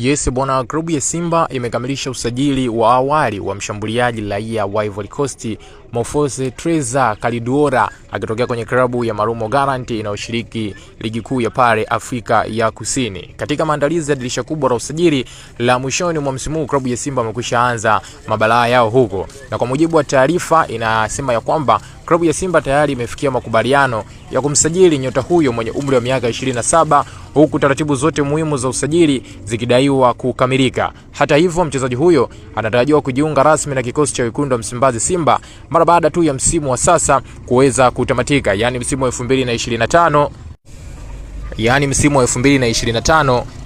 Yes bwana, klabu ya Simba imekamilisha usajili wa awali wa mshambuliaji raia wa Ivory Coast Mofose Treza Kaliduora akitokea kwenye klabu ya Marumo Gallants inayoshiriki ligi kuu ya pale Afrika ya Kusini. Katika maandalizi ya dirisha kubwa la usajili la mwishoni mwa msimu, klabu ya Simba imekwisha anza mabalaa yao huko. Na kwa mujibu wa taarifa inasema ya kwamba klabu ya Simba tayari imefikia makubaliano ya kumsajili nyota huyo mwenye umri wa miaka 27 huku taratibu zote muhimu za usajili zikidaiwa kukamilika. Hata hivyo, mchezaji huyo anatarajiwa kujiunga rasmi na kikosi cha wekundu wa Msimbazi Simba mara baada tu ya msimu wa sasa kuweza kutamatika, yani msimu wa 2025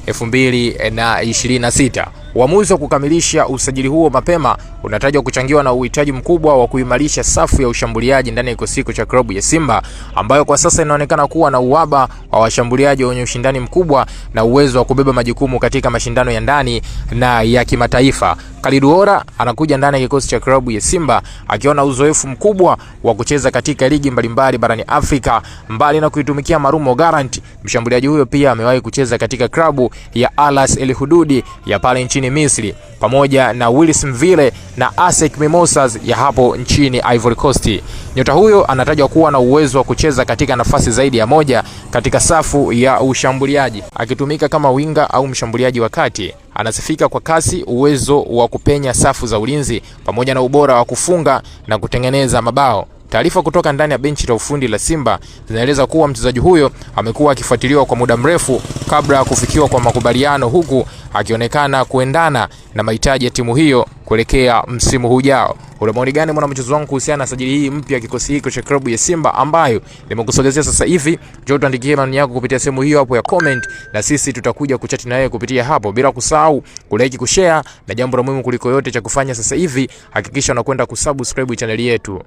2026. Uamuzi wa kukamilisha usajili huo mapema unatajwa kuchangiwa na uhitaji mkubwa wa kuimarisha safu ya ushambuliaji ndani ya kikosi cha klabu ya Simba, ambayo kwa sasa inaonekana kuwa na uhaba wa washambuliaji wenye ushindani mkubwa na uwezo wa kubeba majukumu katika mashindano ya ndani na ya kimataifa. Kaliduora anakuja ndani ya kikosi cha klabu ya Simba akiwa na uzoefu mkubwa wa kucheza katika ligi mbalimbali barani Afrika. Mbali na kuitumikia Marumo Gallants, mshambuliaji huyo pia amewahi kucheza katika klabu ya Alas El Hududi ya pale nchini Misri, pamoja na Willisville na ASEC Mimosas ya hapo nchini Ivory Coast. Nyota huyo anatajwa kuwa na uwezo wa kucheza katika nafasi zaidi ya moja katika safu ya ushambuliaji, akitumika kama winga au mshambuliaji wa kati. Anasifika kwa kasi, uwezo wa kupenya safu za ulinzi, pamoja na ubora wa kufunga na kutengeneza mabao. Taarifa kutoka ndani ya benchi la ufundi la Simba zinaeleza kuwa mchezaji huyo amekuwa akifuatiliwa kwa muda mrefu kabla ya kufikiwa kwa makubaliano, huku akionekana kuendana na mahitaji ya timu hiyo kuelekea msimu ujao. Una maoni gani mwana mchezo wangu kuhusiana na sajili hii mpya kikosi hiko cha klabu ya Simba ambayo nimekusogezea sasa hivi? Njoo tuandikie maoni yako kupitia sehemu hiyo hapo ya comment, na sisi tutakuja kuchat na wewe kupitia hapo, bila kusahau kulike, kushare, na jambo la muhimu kuliko yote cha kufanya sasa hivi hakikisha unakwenda kusubscribe channel yetu.